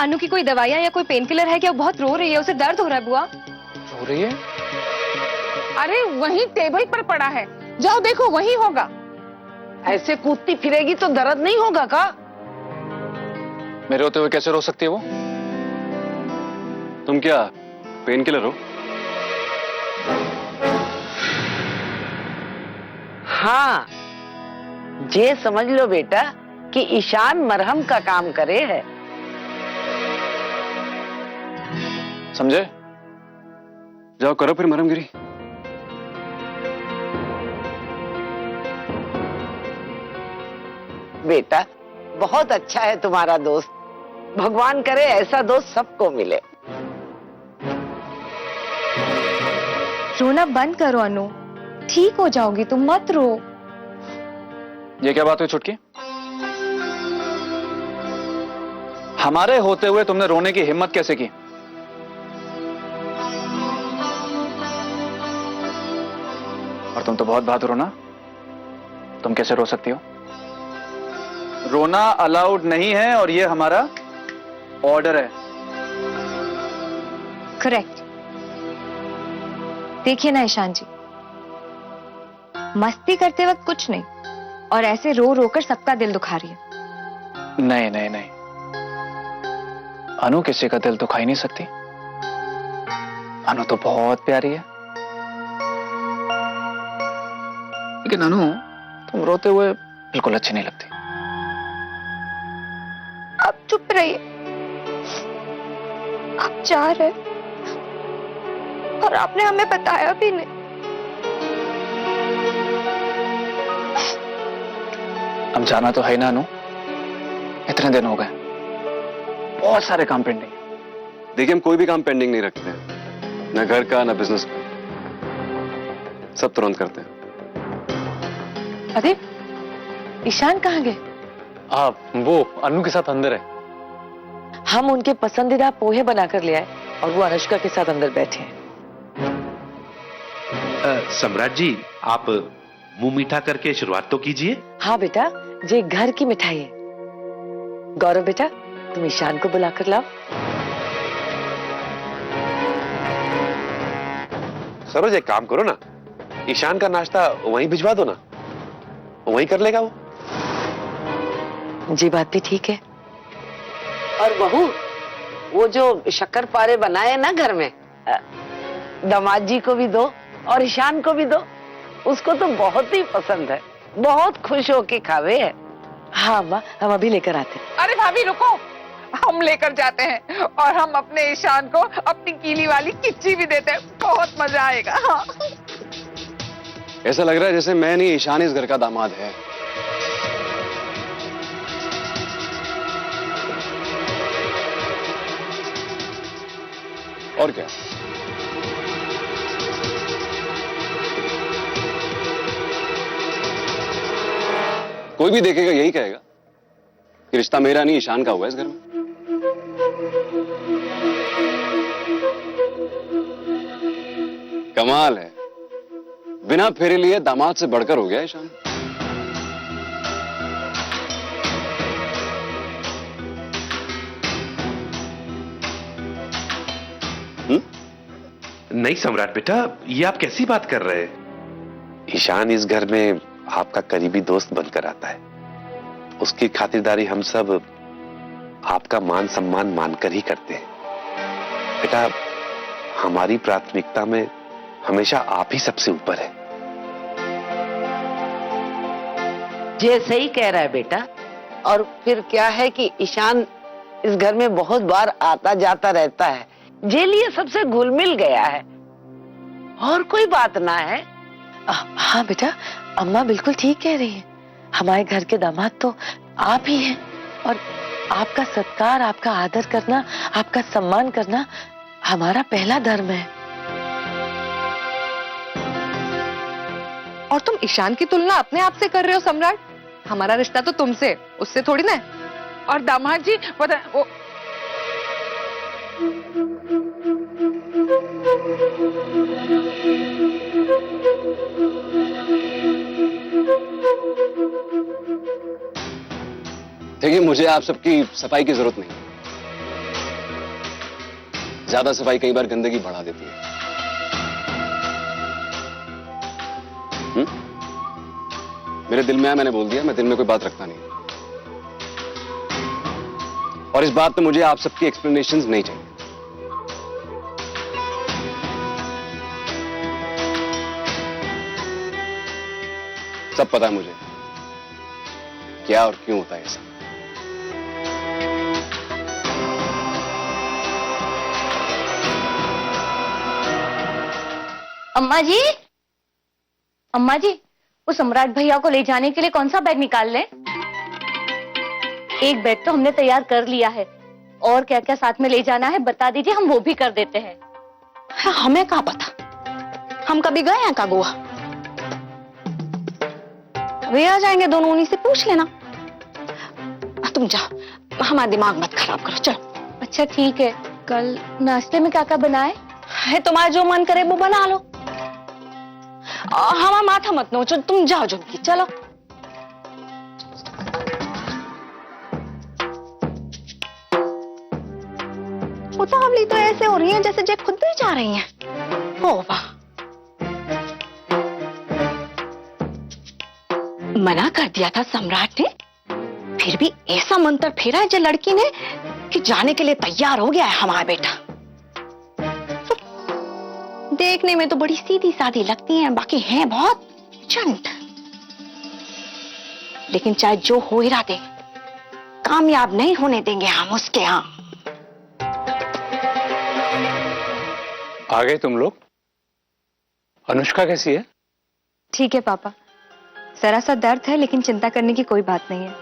अनु की कोई दवाइयाँ या कोई पेन किलर है क्या? बहुत रो रही है, उसे दर्द हो रहा है बुआ। रो रही है? अरे वहीं टेबल पर पड़ा है, जाओ देखो वहीं होगा। ऐसे कूदती फिरेगी तो दर्द नहीं होगा का? मेरे होते हुए कैसे रो सकती है वो? तुम क्या पेन किलर हो? हाँ, ये समझ लो बेटा कि ईशान मरहम का काम करे है। समझे? जाओ करो फिर मरहमगिरी। बेटा बहुत अच्छा है तुम्हारा दोस्त, भगवान करे ऐसा दोस्त सबको मिले। रोना बंद करो अनु, ठीक हो जाओगी तुम, मत रो। ये क्या बात हुई छुटकी? हमारे होते हुए तुमने रोने की हिम्मत कैसे की? और तुम तो बहुत बहादुर हो ना, तुम कैसे रो सकती हो? रोना अलाउड नहीं है और ये हमारा ऑर्डर है। करेक्ट। देखिए ना ईशान जी, मस्ती करते वक्त कुछ नहीं, और ऐसे रो रो कर सबका दिल दुखा रही है। नहीं नहीं नहीं, अनु किसी का दिल दुखा ही नहीं सकती। अनु तो बहुत प्यारी है। लेकिन अनु, तुम रोते हुए बिल्कुल अच्छी नहीं लगती। आप चुप रहिए, आप जा रहे और आपने हमें बताया भी नहीं। हम जाना तो है ना अनु, इतने दिन हो गए, बहुत सारे काम पेंडिंग है। देखिए, हम कोई भी काम पेंडिंग नहीं रखते, ना घर का ना बिजनेस का, सब तुरंत करते हैं। अरे ईशान कहाँ गए? आप वो अनु के साथ अंदर है। हम उनके पसंदीदा पोहे बनाकर ले आए और वो अनुष्का के साथ अंदर बैठे हैं। सम्राट जी, आप मुंह मीठा करके शुरुआत तो कीजिए। हाँ बेटा, ये घर की मिठाई है। गौरव बेटा, तुम ईशान को बुलाकर लाओ। सरोज, एक काम करो ना, ईशान का नाश्ता वहीं भिजवा दो ना, वहीं कर लेगा वो। जी बात भी ठीक है। और बहू, वो जो शक्कर पारे बनाए ना घर में, दामाद जी को भी दो और ईशान को भी दो, उसको तो बहुत ही पसंद है, बहुत खुश होके खावे है। हाँ माँ, हम अभी लेकर आते हैं। अरे भाभी रुको, हम लेकर जाते हैं और हम अपने ईशान को अपनी कीली वाली किच्ची भी देते हैं, बहुत मजा आएगा। हाँ। ऐसा लग रहा है जैसे मैं नहीं, ईशान इस घर का दामाद है। और क्या? कोई भी देखेगा यही कहेगा कि रिश्ता मेरा नहीं, ईशान का हुआ है इस घर में। कमाल है, बिना फेरे लिए दामाद से बढ़कर हो गया ईशान। नहीं सम्राट बेटा, ये आप कैसी बात कर रहे हैं? ईशान इस घर में आपका करीबी दोस्त बनकर आता है, उसकी खातिरदारी हम सब आपका मान सम्मान मानकर ही करते हैं। बेटा, हमारी प्राथमिकता में हमेशा आप ही सबसे ऊपर है। ये सही कह रहा है बेटा। और फिर क्या है कि ईशान इस घर में बहुत बार आता जाता रहता है, ये लिए सबसे घुल मिल गया है, और कोई बात ना है। हाँ बेटा, अम्मा बिल्कुल ठीक कह रही है। हमारे घर के दामाद तो आप ही हैं, और आपका सत्कार, आपका आदर करना, आपका सम्मान करना हमारा पहला धर्म है। और तुम ईशान की तुलना अपने आप से कर रहे हो सम्राट? हमारा रिश्ता तो तुमसे, उससे थोड़ी ना है। और दामाद जी पता वो देखिए, मुझे आप सबकी सफाई की जरूरत नहीं। ज्यादा सफाई कई बार गंदगी बढ़ा देती है। मेरे दिल में आया, मैंने बोल दिया। मैं दिल में कोई बात रखता नहीं, और इस बात पे मुझे आप सबकी एक्सप्लेनेशंस नहीं चाहिए। सब पता है मुझे क्या और क्यों होता है ऐसा। अम्मा जी, अम्मा जी, वो सम्राट भैया को ले जाने के लिए कौन सा बैग निकाल लें? एक बैग तो हमने तैयार कर लिया है, और क्या क्या साथ में ले जाना है बता दीजिए, हम वो भी कर देते हैं। हमें क्या पता, हम कभी गए हैं का गोवा? वे आ जाएंगे दोनों, उन्हीं से पूछ लेना। तुम जाओ, हमारा दिमाग मत खराब करो, चलो। अच्छा ठीक है, कल नाश्ते में क्या क्या बनाए? है तुम्हारा जो मन करे वो बना लो। हमारा माथा मत नोचो, तुम जाओ झुमकी, चलो। उतावली तो ऐसे हो रही है जैसे जे खुद भी जा रही हैं। ओ वाह, मना कर दिया था सम्राट ने, फिर भी ऐसा मंत्र फेरा है जो लड़की ने कि जाने के लिए तैयार हो गया है हमारा बेटा। देखने में तो बड़ी सीधी सादी लगती हैं, बाकी हैं बहुत चंट। लेकिन चाहे जो हो इरादे, कामयाब नहीं होने देंगे हम उसके यहाँ। आ गए तुम लोग? अनुष्का कैसी है? ठीक है पापा, जरा सा दर्द है लेकिन चिंता करने की कोई बात नहीं है।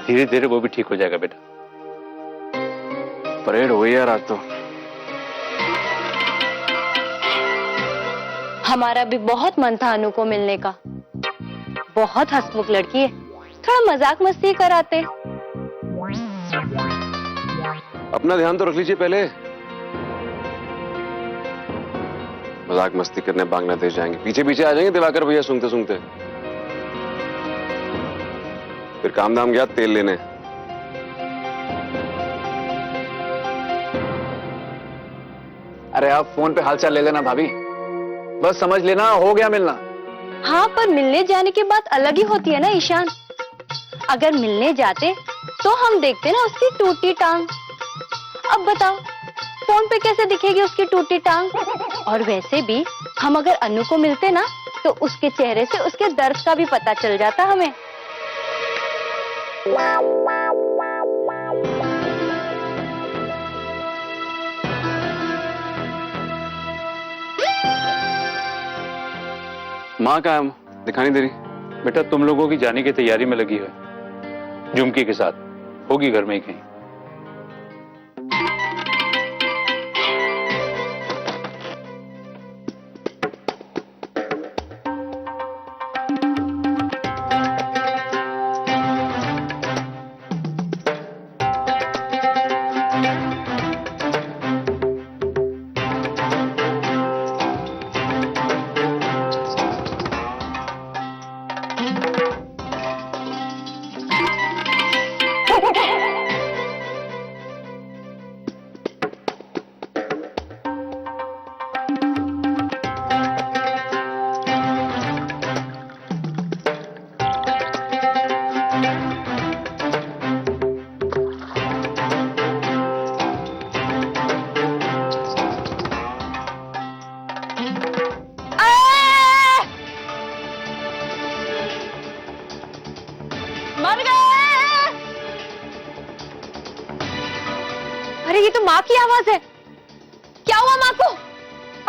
धीरे धीरे वो भी ठीक हो जाएगा बेटा। परेड हुई है रात तो। हमारा भी बहुत मन था अनु को मिलने का, बहुत हंसमुख लड़की है, थोड़ा मजाक मस्ती कराते। अपना ध्यान तो रख लीजिए पहले। मजाक मस्ती करने बांग्लादेश जाएंगे, पीछे पीछे आ जाएंगे दिवाकर भैया सूंघते सूंघते। फिर काम धाम गया तेल लेने। अरे आप फोन पे हालचाल ले लेना भाभी, बस समझ लेना हो गया मिलना। हाँ, पर मिलने जाने की बात अलग ही होती है ना ईशान। अगर मिलने जाते तो हम देखते ना उसकी टूटी टांग। अब बताओ फोन पे कैसे दिखेगी उसकी टूटी टांग? और वैसे भी हम अगर अनु को मिलते ना तो उसके चेहरे से उसके दर्द का भी पता चल जाता हमें। माँ का दिखाई दे रही? बेटा तुम लोगों की जाने की तैयारी में लगी है, झुमकी के साथ होगी घर में ही कहीं। मर गए। अरे ये तो माँ की आवाज है, क्या हुआ माँ को?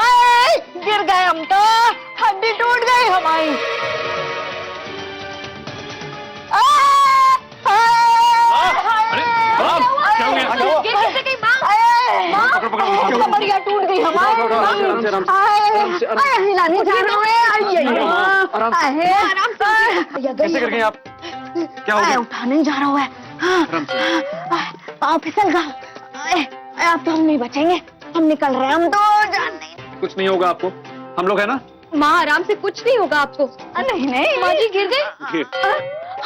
आए, गिर गए हम तो, हड्डी टूट गई हमारी। कमरिया टूट गई हमारी। हिलाने जा रहे हैं। कैसे कर गए आप? क्या हो गया? उठा नहीं जा रहा है, पाँव फिसल गया। अब तो हम नहीं बचेंगे, हम निकल रहे हैं, हम तो जान नहीं। कुछ नहीं होगा आपको, हम लोग है ना। माँ आराम से, कुछ नहीं होगा आपको। नहीं नहीं, माँ जी गिर गई।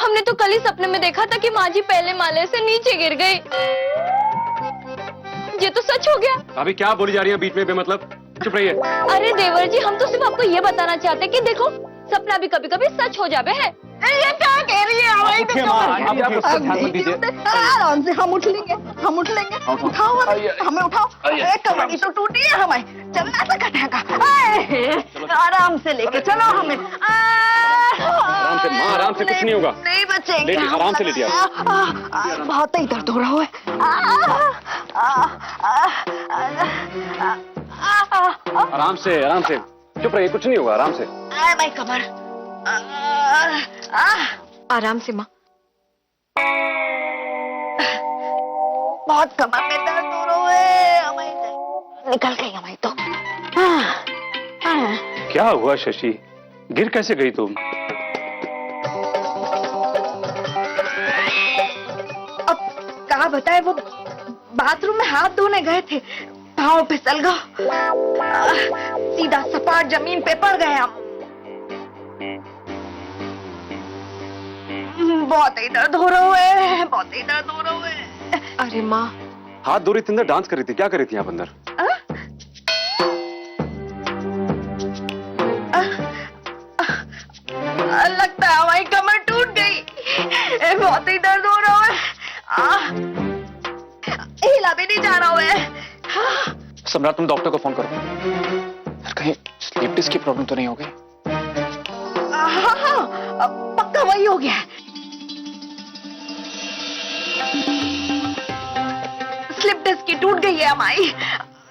हमने तो कल ही सपने में देखा था कि माँ जी पहले माले से नीचे गिर गई। ये तो सच हो गया। अभी क्या बोली जा रही है बीच में बेमतलब? चुप रहिए। अरे देवर जी, हम तो सिर्फ आपको ये बताना चाहते हैं कि देखो, सपना भी कभी कभी सच हो जावे है। ये क्या कह रही है हमारी उठिए माँ, आप उस पर ध्यान मत दीजिए। आराम से हम उठ लेंगे, हम उठ लेंगे। उठाओ हमें उठाओ। एक कमर तो टूटी है हमारी, चलना तो कटेगा। आराम से लेके चलो हमें। आराम से माँ, आराम से, कुछ नहीं होगा। नहीं बचेंगे। लेटिए, आराम से लेटिए बहुत ही दर्द हो रहा है। आराम से, आराम से, चुप रहिए, कुछ नहीं होगा, आराम से। भाई कमर। आराम से माँ। बहुत कमर में दर्द हो रहा है हमारी, निकल गई हमारी तो। क्या हुआ शशि, गिर कैसे गई तुम? अब कहा बताए, वो बाथरूम में हाथ धोने गए थे, पाँव फिसल गया, सीधा सपाट जमीन पे पड़ गए हम। बहुत ही दर्द हो रहा है, बहुत ही दर्द हो रहा है। अरे माँ, हाथ धो रही थी अंदर, डांस कर रही थी, क्या कर रही थी आप अंदर? लगता है हमारी कमर टूट गई, बहुत ही दर्द हो रहा है, हिला भी नहीं जा रहा है। सम्राट, तुम डॉक्टर को फोन करो। यार, कहीं स्लीप डिस्क की प्रॉब्लम तो नहीं हो गई? हाँ, पक्का वही हो गया है। स्लिप डिस्क की टूट गई है हमारी।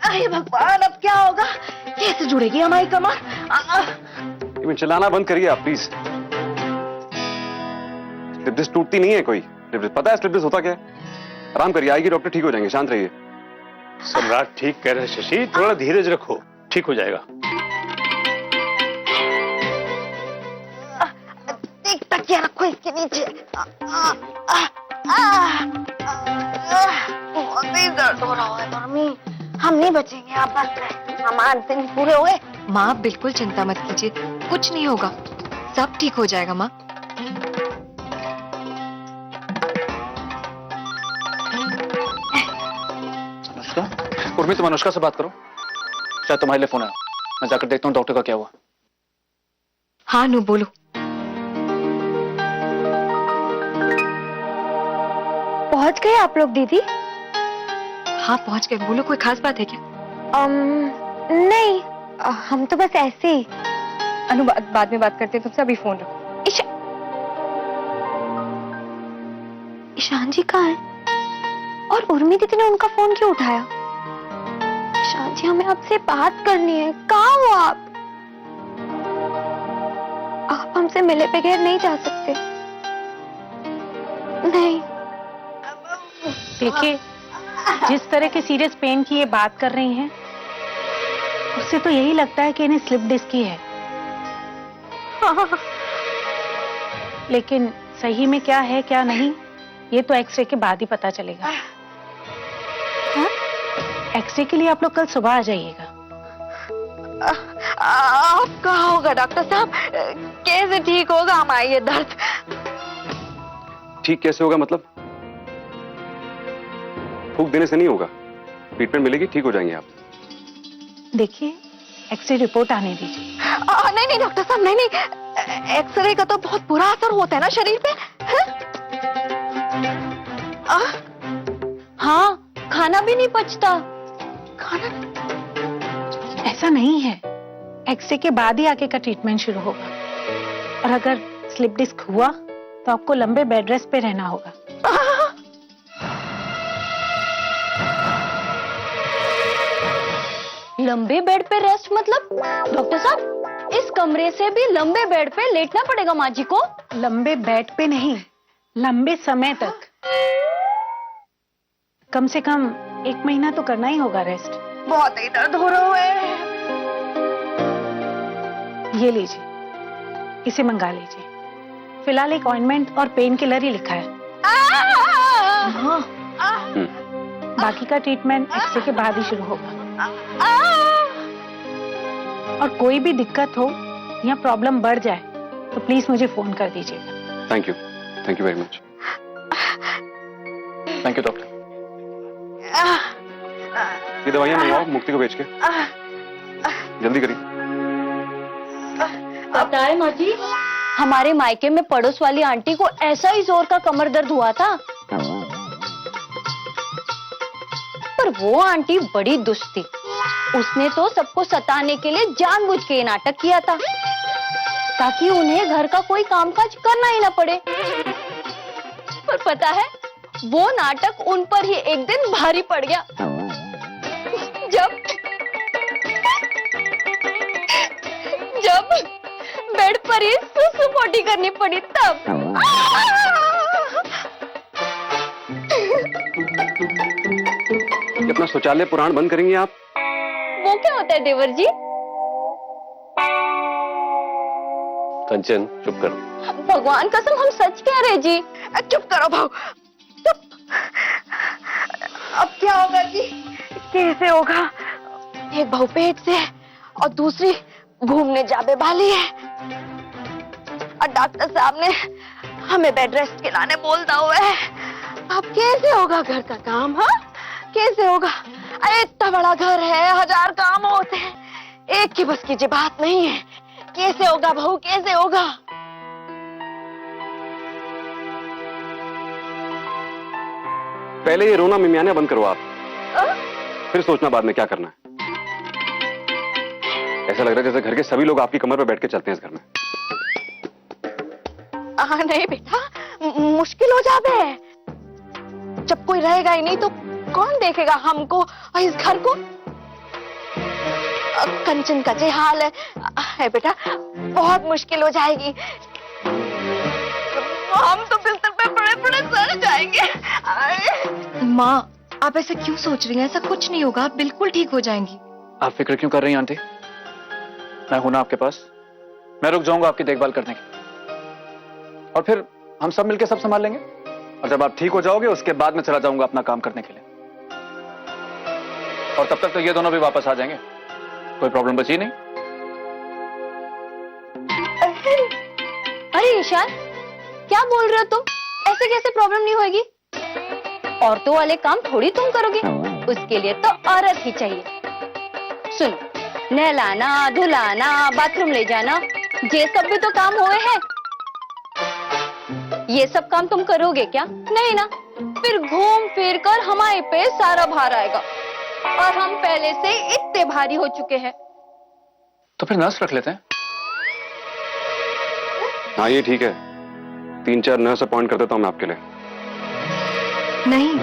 अरे भगवान, अब क्या होगा, कैसे जुड़ेगी हमारी कमर? चिल्लाना बंद करिए आप प्लीज। स्लिप डिस्क टूटती नहीं है कोई। पता है स्लिप डिस्क होता क्या है? आराम करिए, आएगी डॉक्टर, ठीक हो जाएंगे, शांत रहिए। सम्राट ठीक कह रहे हैं शशि, थोड़ा धीरज रखो, ठीक हो जाएगा। एक तकिया रखो इसके नीचे। बहुत ही दर्द हो रहा है मम्मी, हम नहीं बचेंगे आप बस, हमारे दिन पूरे हुए। माँ बिल्कुल चिंता मत कीजिए, कुछ नहीं होगा, सब ठीक हो जाएगा माँ। अनुष्का, उर्मी, तुम अनुष्का से बात करो, शायद तुम्हारे लिए फोन आया। मैं जाकर देखता हूँ डॉक्टर का क्या हुआ। हाँ नु, बोलो। पहुंच गए आप लोग दीदी? हाँ पहुंच गए, बोलो, कोई खास बात है क्या? नहीं, हम तो बस ऐसे ही। अनु, बाद में बात करते हैं तुमसे, अभी फोन रखो। ईशान जी कहाँ है? और उर्मी दीदी ने उनका फोन क्यों उठाया? ईशान जी, हमें आपसे बात करनी है, कहाँ हो आप? आप हमसे मिले बगैर नहीं जा सकते। नहीं। देखिए, जिस तरह के सीरियस पेन की ये बात कर रही हैं, उससे तो यही लगता है कि इन्हें स्लिप डिस्क की है। लेकिन सही में क्या है क्या नहीं, ये तो एक्सरे के बाद ही पता चलेगा। हाँ? एक्सरे के लिए आप लोग कल सुबह आ जाइएगा। अब क्या होगा डॉक्टर साहब, कैसे ठीक होगा हमारा ये दर्द? ठीक कैसे होगा मतलब? फूंक देने से नहीं होगा, ट्रीटमेंट मिलेगी, ठीक हो जाएंगे आप। देखिए, एक्सरे रिपोर्ट आने दीजिए। नहीं नहीं डॉक्टर साहब, नहीं नहीं, एक्सरे का तो बहुत बुरा असर होता है ना शरीर पे। हाँ, खाना भी नहीं पचता। खाना? ऐसा नहीं है, एक्सरे के बाद ही आगे का ट्रीटमेंट शुरू होगा। और अगर स्लिप डिस्क हुआ तो आपको लंबे बेड रेस्ट पे रहना होगा। लंबे बेड पे रेस्ट मतलब? डॉक्टर साहब, इस कमरे से भी लंबे बेड पे लेटना पड़ेगा माँ जी को? लंबे बेड पे नहीं, लंबे समय तक, कम से कम 1 महीना तो करना ही होगा रेस्ट। बहुत ही दर्द हो रहा है। ये लीजिए, इसे मंगा लीजिए। फिलहाल एक ऑइंटमेंट और पेन किलर ही लिखा है। बाकी का ट्रीटमेंट एक्सरे के बाद ही शुरू होगा। और कोई भी दिक्कत हो या प्रॉब्लम बढ़ जाए तो प्लीज मुझे फोन कर दीजिएगा। Thank you very much. Thank you doctor. ये दवाइयां मंगवाओ मुक्ति को बेच के, जल्दी करिए। बताए माँ जी, हमारे मायके में पड़ोस वाली आंटी को ऐसा ही जोर का कमर दर्द हुआ था, पर वो आंटी बड़ी दुष्ट थी। उसने तो सबको सताने के लिए जानबूझ के ये नाटक किया था, ताकि उन्हें घर का कोई कामकाज करना ही ना पड़े। पर पता है, वो नाटक उन पर ही एक दिन भारी पड़ गया। जब बेड पर ही सुसु पोटी करनी पड़ी तब। अपना शौचालय पुराण बंद करेंगी आप? वो क्या होता है देवर जी? कंचन चुप करो। भगवान कसम हम सच कह रहे जी। चुप करो भाऊ, चुप। अब क्या होगा जी? कैसे होगा? एक भाऊ पेट से है और दूसरी घूमने जाबे वाली है, और डॉक्टर साहब ने हमें बेड रेस्ट के लाने बोलता हुआ है। अब कैसे होगा घर का काम? हाँ, कैसे होगा? अरे इतना बड़ा घर है, 1000 काम होते हैं, एक की बस की बात नहीं है। कैसे होगा भाऊ, कैसे होगा? पहले ये रोना मिमियाने बंद करो आप, फिर सोचना बाद में क्या करना है। ऐसा लग रहा है जैसे घर के सभी लोग आपकी कमर पर बैठ के चलते हैं इस घर में। नहीं बेटा, मुश्किल हो जावे। जब कोई रहेगा ही नहीं तो कौन देखेगा हमको और इस घर को? कंचन का जे हाल है बेटा, बहुत मुश्किल हो जाएगी। हम तो बिस्तर पे पड़े पड़े सड़ जाएंगे। माँ, आप ऐसा क्यों सोच रही हैं? ऐसा कुछ नहीं होगा, आप बिल्कुल ठीक हो जाएंगी। आप फिक्र क्यों कर रही हैं आंटी? मैं हूं ना आपके पास। मैं रुक जाऊंगा आपकी देखभाल करने की, और फिर हम सब मिलकर सब संभाल लेंगे। और जब आप ठीक हो जाओगे उसके बाद मैं चला जाऊंगा अपना काम करने के लिए, और तब तक तो ये दोनों भी वापस आ जाएंगे, कोई प्रॉब्लम बची नहीं। अरे ईशान, क्या बोल रहे हो तुम? ऐसे कैसे प्रॉब्लम नहीं होगी? औरतों वाले काम थोड़ी तुम करोगे, उसके लिए तो औरत ही चाहिए। सुनो, नहलाना, धुलाना, बाथरूम ले जाना, ये सब भी तो काम हुए हैं। ये सब काम तुम करोगे क्या? नहीं ना। फिर घूम फिर कर हमारे पे सारा भार आएगा, और हम पहले से इतने भारी हो चुके हैं। तो फिर नर्स रख लेते हैं। हाँ ये ठीक है, 3-4 नर्स अपॉइंट कर देता हूं मैं आपके लिए। नहीं,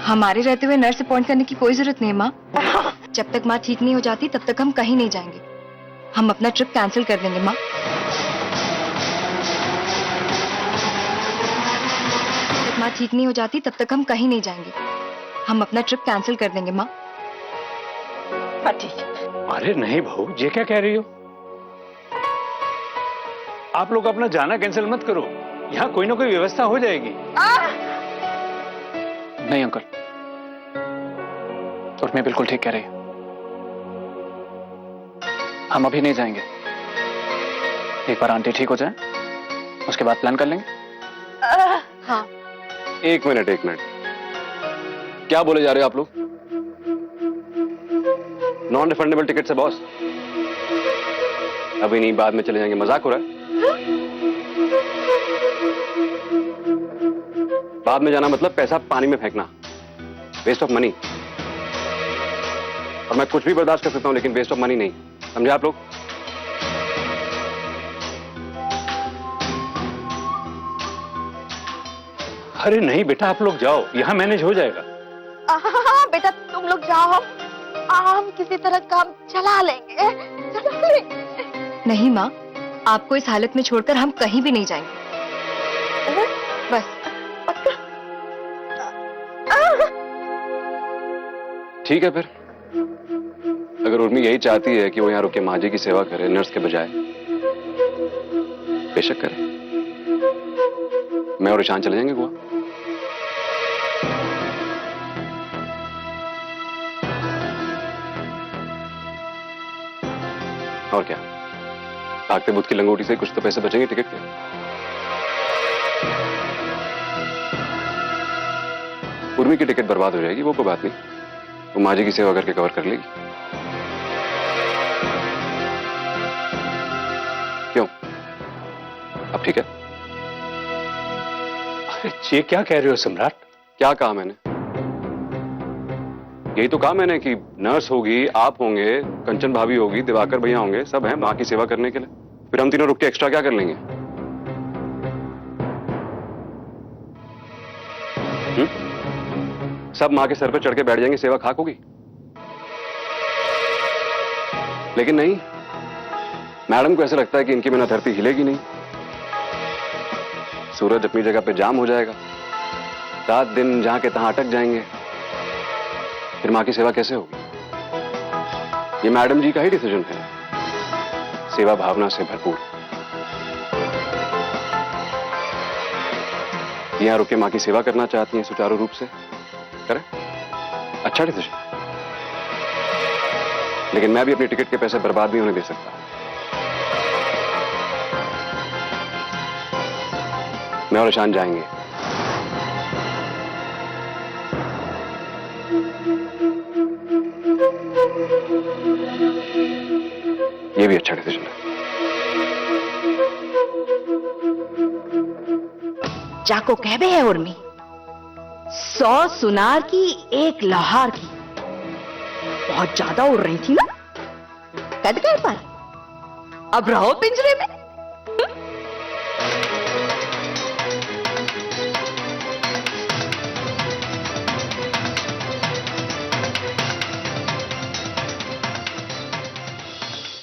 हमारे रहते हुए नर्स अपॉइंट करने की कोई जरूरत नहीं माँ। जब तक माँ ठीक नहीं हो जाती तब तक हम कहीं नहीं जाएंगे। हम अपना ट्रिप कैंसिल कर देंगे माँ। जब तक माँ ठीक नहीं हो जाती तब तक हम कहीं नहीं जाएंगे। हम अपना ट्रिप कैंसिल कर देंगे माँ। अरे नहीं बहू, ये क्या कह रही हो? आप लोग अपना जाना कैंसिल मत करो, यहाँ कोई ना कोई व्यवस्था हो जाएगी। नहीं अंकल, और मैं बिल्कुल ठीक कह रही हूं। हम अभी नहीं जाएंगे, एक बार आंटी ठीक हो जाए उसके बाद प्लान कर लेंगे। हाँ। एक मिनट, क्या बोले जा रहे हो आप लोग? नॉन रिफंडेबल टिकट से बॉस? अभी नहीं, बाद में चले जाएंगे। मजाक हो रहा है? बाद में जाना मतलब पैसा पानी में फेंकना, वेस्ट ऑफ मनी। और मैं कुछ भी बर्दाश्त कर सकता हूं, लेकिन वेस्ट ऑफ मनी नहीं, समझे आप लोग? अरे नहीं बेटा, आप लोग जाओ, यहाँ मैनेज हो जाएगा। हाँ बेटा, तुम लोग जाओ, हम किसी तरह काम चला लेंगे। नहीं माँ, आपको इस हालत में छोड़कर हम कहीं भी नहीं जाएंगे। बस। ठीक है फिर, अगर उर्मी यही चाहती है कि वो यहाँ रुके माँ जी की सेवा करे नर्स के बजाय, बेशक करे। मैं और ईशान चले जाएंगे गोवा। और क्या, भागते बुद्ध की लंगोटी से कुछ तो पैसे बचेंगे टिकट के। उर्मी की टिकट बर्बाद हो जाएगी, वो कोई बात नहीं, वो माँ जी की सेवा करके कवर कर लेगी। क्यों, अब ठीक है? अरे ये क्या कह रहे हो सम्राट? क्या कहा मैंने? यही तो कहा मैंने कि नर्स होगी, आप होंगे, कंचन भाभी होगी, दिवाकर भैया होंगे, सब हैं माँ की सेवा करने के लिए। फिर हम तीनों रुक के एक्स्ट्रा क्या कर लेंगे? सब माँ के सर पे चढ़ के बैठ जाएंगे, सेवा खाक होगी। लेकिन नहीं, मैडम को ऐसा लगता है कि इनकी बिना धरती हिलेगी नहीं, सूरज अपनी जगह पे जाम हो जाएगा, रात दिन जहां के तहां अटक जाएंगे, फिर मां की सेवा कैसे होगी? ये मैडम जी का ही डिसीजन है, सेवा भावना से भरपूर। यहां रुके मां की सेवा करना चाहती हैं सुचारू रूप से, करें, अच्छा डिसीजन। लेकिन मैं भी अपनी टिकट के पैसे बर्बाद नहीं होने दे सकता। मैं और ईशान जाएंगे। ये भी अच्छा डिसीजन है। जाको कहबे है उर्मी, 100 सुनार की 1 लोहार की। बहुत ज्यादा उड़ रही थी ना, कद कर पर अब रहो पिंजरे में।